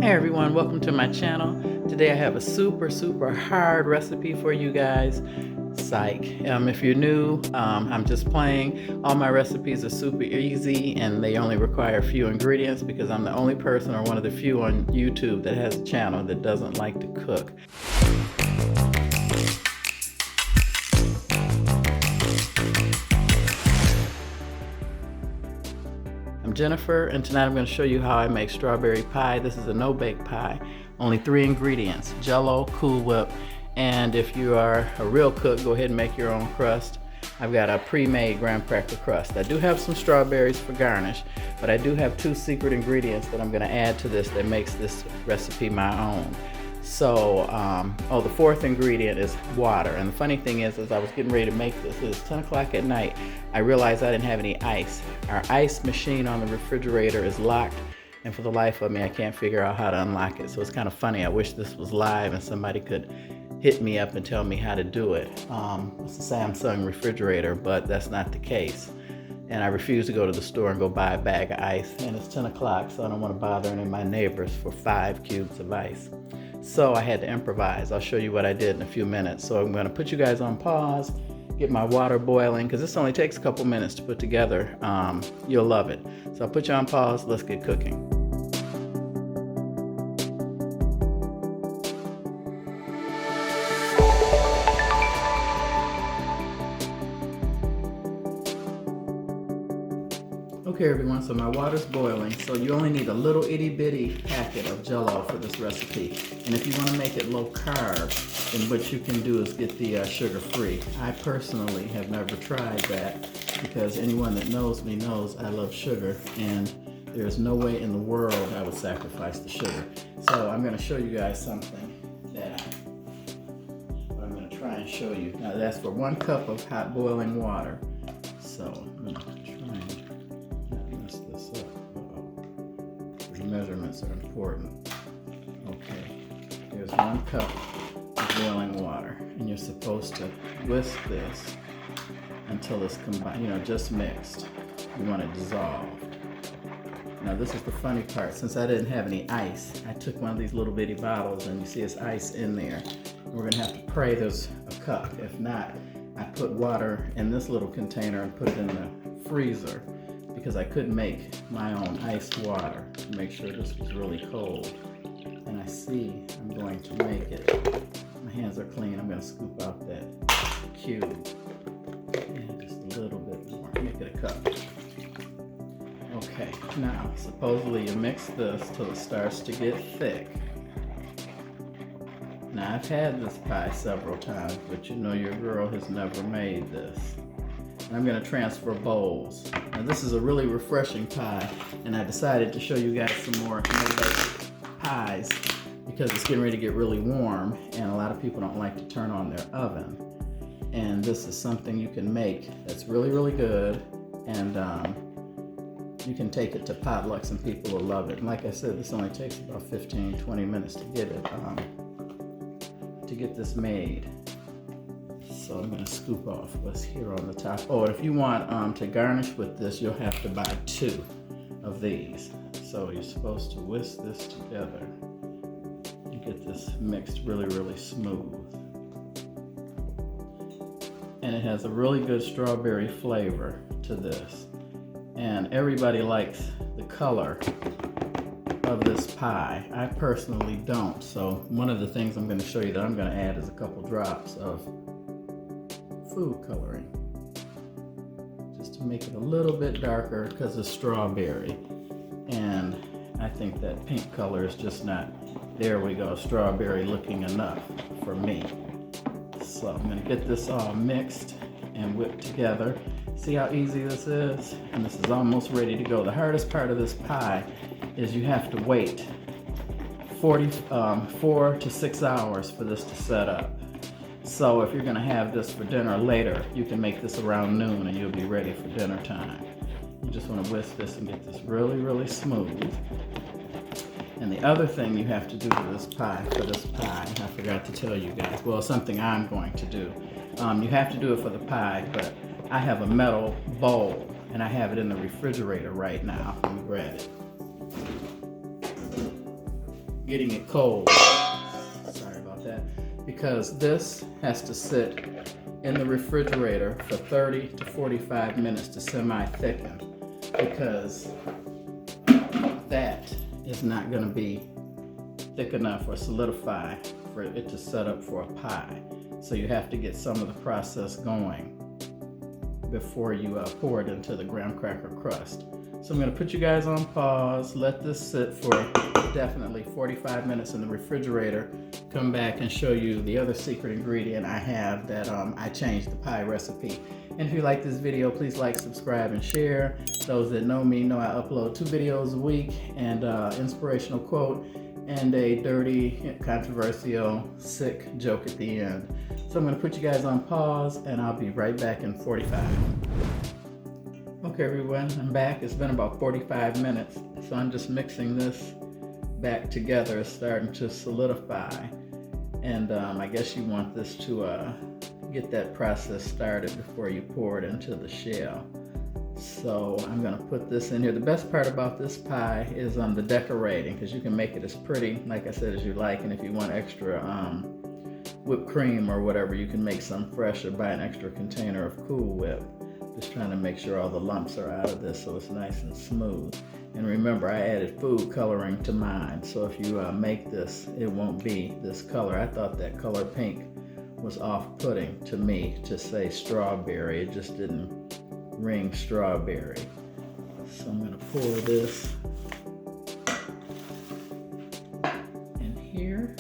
Hey everyone, welcome to my channel. Today I have a super hard recipe for you guys. Psych. If you're new, I'm just playing. All my recipes are super easy and they only require a few ingredients because I'm the only person or one of the few on YouTube that has a channel that doesn't like to cook. I'm Jennifer, and tonight I'm going to show you how I make strawberry pie. This is a no-bake pie. Only 3 ingredients: Jell-O, Cool Whip, and if you are a real cook, go ahead and make your own crust. I've got a pre-made graham cracker crust. I do have some strawberries for garnish, but I do have 2 secret ingredients that I'm going to add to this that makes this recipe my own. So, the 4th ingredient is water. And the funny thing is, as I was getting ready to make this, it was 10 o'clock at night, I realized I didn't have any ice. Our ice machine on the refrigerator is locked, and for the life of me, I can't figure out how to unlock it. So it's kind of funny. I wish this was live and somebody could hit me up and tell me how to do it. It's a Samsung refrigerator, but that's not the case. And I refuse to go to the store and go buy a bag of ice. And it's 10 o'clock, so I don't want to bother any of my neighbors for 5 cubes of ice. So I had to improvise. I'll show you what I did in a few minutes. So I'm going to put you guys on pause, get my water boiling, because this only takes a couple minutes to put together. You'll love it. So I'll put you on pause. Let's get cooking. Okay everyone, so my water's boiling, so you only need a little itty bitty packet of Jell-O for this recipe. And if you want to make it low carb, then what you can do is get the sugar free. I personally have never tried that because anyone that knows me knows I love sugar, and there's no way in the world I would sacrifice the sugar. So I'm going to show you guys something that I'm going to try and show you. Now that's for 1 cup of hot boiling water. So I'm going to try and measurements are important. Okay, here's 1 cup of boiling water, and you're supposed to whisk this until it's combined, just mixed. You want it dissolved. Now this is the funny part. Since I didn't have any ice, I took one of these little bitty bottles, and you see it's ice in there. We're gonna have to pray there's a cup. If not, I put water in this little container and put it in the freezer, because I couldn't make my own iced water to make sure this was really cold. And I see I'm going to make it. My hands are clean. I'm going to scoop out that cube. And just a little bit more. Make it a cup. Okay, now supposedly you mix this till it starts to get thick. Now I've had this pie several times, but your girl has never made this. I'm going to transfer bowls. Now this is a really refreshing pie, and I decided to show you guys some more no-bake pies because it's getting ready to get really warm, and a lot of people don't like to turn on their oven. And this is something you can make that's really good, and you can take it to potlucks and people will love it. And like I said, this only takes about 15-20 minutes to get it to get this made. So I'm going to scoop off what's here on the top. Oh, and if you want to garnish with this, you'll have to buy 2 of these. So you're supposed to whisk this together and get this mixed really smooth. And it has a really good strawberry flavor to this. And everybody likes the color of this pie. I personally don't. So one of the things I'm going to show you that I'm going to add is a couple drops of food coloring, just to make it a little bit darker because it's strawberry, and I think that pink color is just not, there we go, strawberry looking enough for me. So I'm going to get this all mixed and whipped together. See how easy this is? And this is almost ready to go. The hardest part of this pie is you have to wait 4 to 6 hours for this to set up. So if you're going to have this for dinner later, you can make this around noon and you'll be ready for dinner time. You just want to whisk this and get this really smooth. And the other thing you have to do for this pie, I forgot to tell you guys, well, something I'm going to do. You have to do it for the pie, but I have a metal bowl and I have it in the refrigerator right now. Let me grab it. getting it cold. Sorry about that. Because this has to sit in the refrigerator for 30 to 45 minutes to semi-thicken, because that is not going to be thick enough or solidify for it to set up for a pie. So you have to get some of the process going before you pour it into the graham cracker crust. So I'm going to put you guys on pause, let this sit for definitely 45 minutes in the refrigerator, come back and show you the other secret ingredient I have that I changed the pie recipe. And if you like this video, please like, subscribe, and share. Those that know me know I upload 2 videos a week, and inspirational quote and a dirty, controversial, sick joke at the end. So I'm going to put you guys on pause, and I'll be right back in 45. Okay everyone, I'm back. It's been about 45 minutes, so I'm just mixing this back together. It's starting to solidify, and I guess you want this to get that process started before you pour it into the shell. So I'm going to put this in here. The best part about this pie is the decorating, because you can make it as pretty, like I said, as you like, and if you want extra whipped cream or whatever, you can make some fresh or buy an extra container of Cool Whip. Just trying to make sure all the lumps are out of this so it's nice and smooth. And remember, I added food coloring to mine, so if you make this, it won't be this color. I thought that color pink was off-putting to me to say strawberry. It just didn't ring strawberry. So I'm going to pour this in here.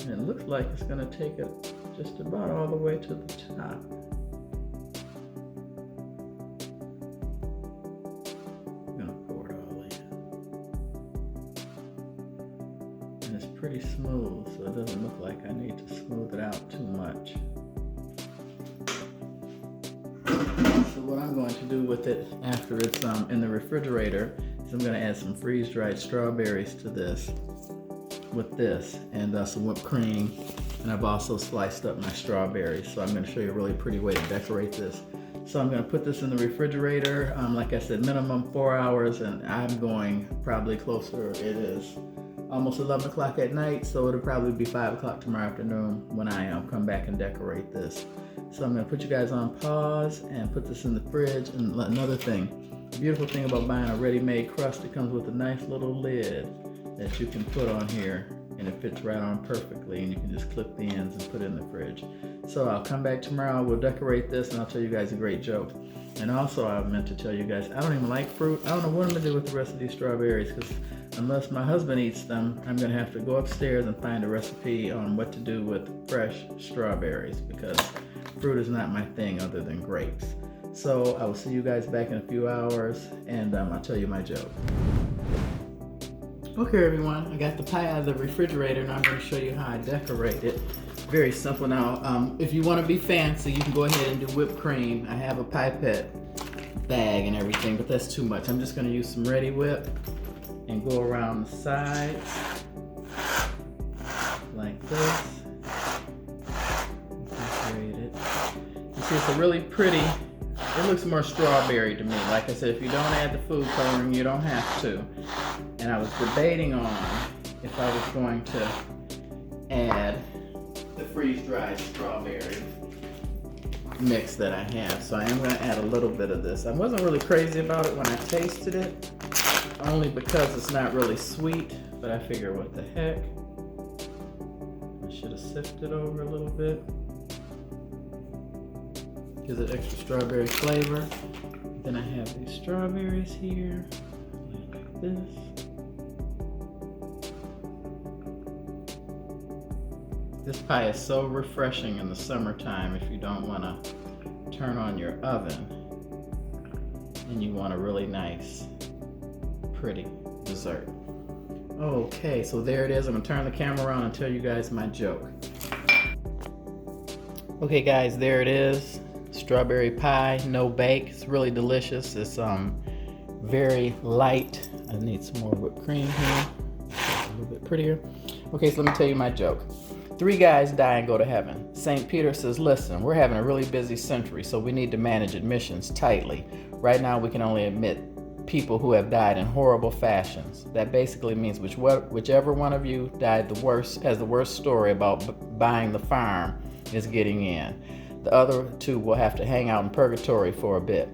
And it looks like it's going to take it just about all the way to the top. I'm going to pour it all in. And it's pretty smooth, so it doesn't look like I need to smooth it out too much. So what I'm going to do with it after it's in the refrigerator is I'm going to add some freeze-dried strawberries to this with this, and some whipped cream, and I've also sliced up my strawberries. So I'm going to show you a really pretty way to decorate this. So I'm going to put this in the refrigerator, like I said, minimum 4 hours, and I'm going probably closer. It is almost 11 o'clock at night, so it'll probably be 5 o'clock tomorrow afternoon when I come back and decorate this. So I'm going to put you guys on pause and put this in the fridge. And another thing, the beautiful thing about buying a ready-made crust, it comes with a nice little lid that you can put on here, and it fits right on perfectly, and you can just clip the ends and put it in the fridge. So I'll come back tomorrow, we'll decorate this, and I'll tell you guys a great joke. And also I meant to tell you guys, I don't even like fruit. I don't know what I'm gonna do with the rest of these strawberries, because unless my husband eats them, I'm gonna have to go upstairs and find a recipe on what to do with fresh strawberries, because fruit is not my thing other than grapes. So I will see you guys back in a few hours, and I'll tell you my joke. Okay everyone, I got the pie out of the refrigerator, and I'm going to show you how I decorate it. Very simple. Now, if you want to be fancy, you can go ahead and do whipped cream. I have a pipette bag and everything, but that's too much. I'm just going to use some Ready Whip and go around the sides like this. Decorate it. You see, it's a really pretty, it looks more strawberry to me. Like I said, if you don't add the food coloring, you don't have to. And I was debating on if I was going to add the freeze-dried strawberry mix that I have. So I am going to add a little bit of this. I wasn't really crazy about it when I tasted it, only because it's not really sweet, but I figure what the heck. I should have sifted over a little bit. Gives it extra strawberry flavor. Then I have these strawberries here, like this. This pie is so refreshing in the summertime if you don't want to turn on your oven and you want a really nice, pretty dessert. Okay, so there it is. I'm going to turn the camera on and tell you guys my joke. Okay guys, there it is. Strawberry pie, no bake. It's really delicious. It's very light. I need some more whipped cream here. A little bit prettier. Okay, so let me tell you my joke. 3 guys die and go to heaven. St. Peter says, listen, we're having a really busy century, so we need to manage admissions tightly. Right now, we can only admit people who have died in horrible fashions. That basically means whichever one of you died the worst, has the worst story about buying the farm, is getting in. The other 2 will have to hang out in purgatory for a bit.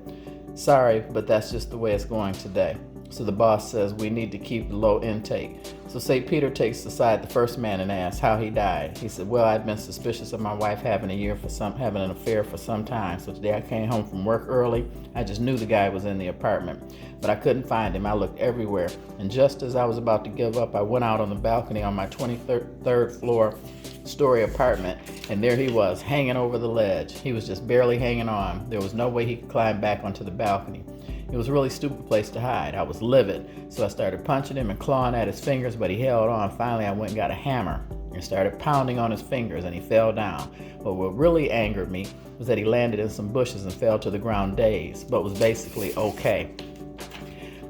Sorry, but that's just the way it's going today. So the boss says we need to keep the low intake. So St. Peter takes aside the first man and asks how he died. He said, well, I've been suspicious of my wife having an affair for some time. So today I came home from work early. I just knew the guy was in the apartment, but I couldn't find him. I looked everywhere. And just as I was about to give up, I went out on the balcony on my 23rd floor story apartment, and there he was, hanging over the ledge. He was just barely hanging on. There was no way he could climb back onto the balcony. It was a really stupid place to hide. I was livid, so I started punching him and clawing at his fingers, but he held on. Finally, I went and got a hammer and started pounding on his fingers, and he fell down. But what really angered me was that he landed in some bushes and fell to the ground dazed, but was basically okay.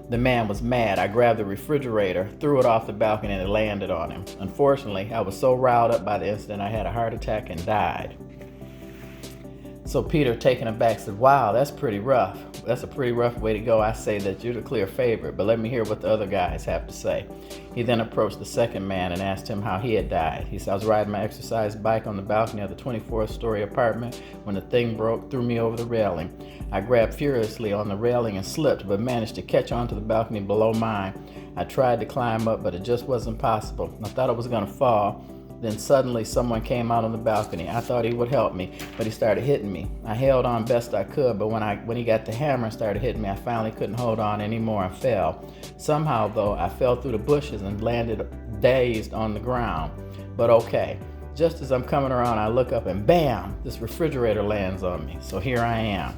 The man was mad. I grabbed the refrigerator, threw it off the balcony, and it landed on him. Unfortunately, I was so riled up by the incident, I had a heart attack and died. So Peter, taken aback, said, wow, that's pretty rough. That's a pretty rough way to go. I say that you're the clear favorite, but let me hear what the other guys have to say. He then approached the second man and asked him how he had died. He said, I was riding my exercise bike on the balcony of the 24th story apartment when the thing broke, threw me over the railing. I grabbed furiously on the railing and slipped, but managed to catch onto the balcony below mine. I tried to climb up, but it just wasn't possible. I thought I was going to fall. Then suddenly someone came out on the balcony. I thought he would help me, but he started hitting me. I held on best I could, but when he got the hammer and started hitting me, I finally couldn't hold on anymore and fell. Somehow, though, I fell through the bushes and landed dazed on the ground. But okay. Just as I'm coming around, I look up and bam, this refrigerator lands on me. So here I am.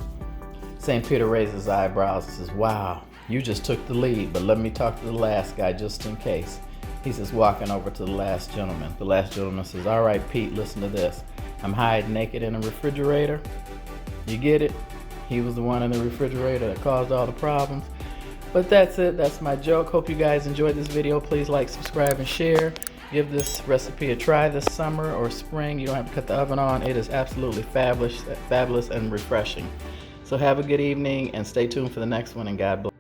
St. Peter raises his eyebrows and says, wow, you just took the lead, but let me talk to the last guy just in case. He says, walking over to the last gentleman. The last gentleman says, all right, Pete, listen to this. I'm hiding naked in a refrigerator. You get it? He was the one in the refrigerator that caused all the problems. But that's it. That's my joke. Hope you guys enjoyed this video. Please like, subscribe, and share. Give this recipe a try this summer or spring. You don't have to cut the oven on. It is absolutely fabulous and refreshing. So have a good evening and stay tuned for the next one, and God bless.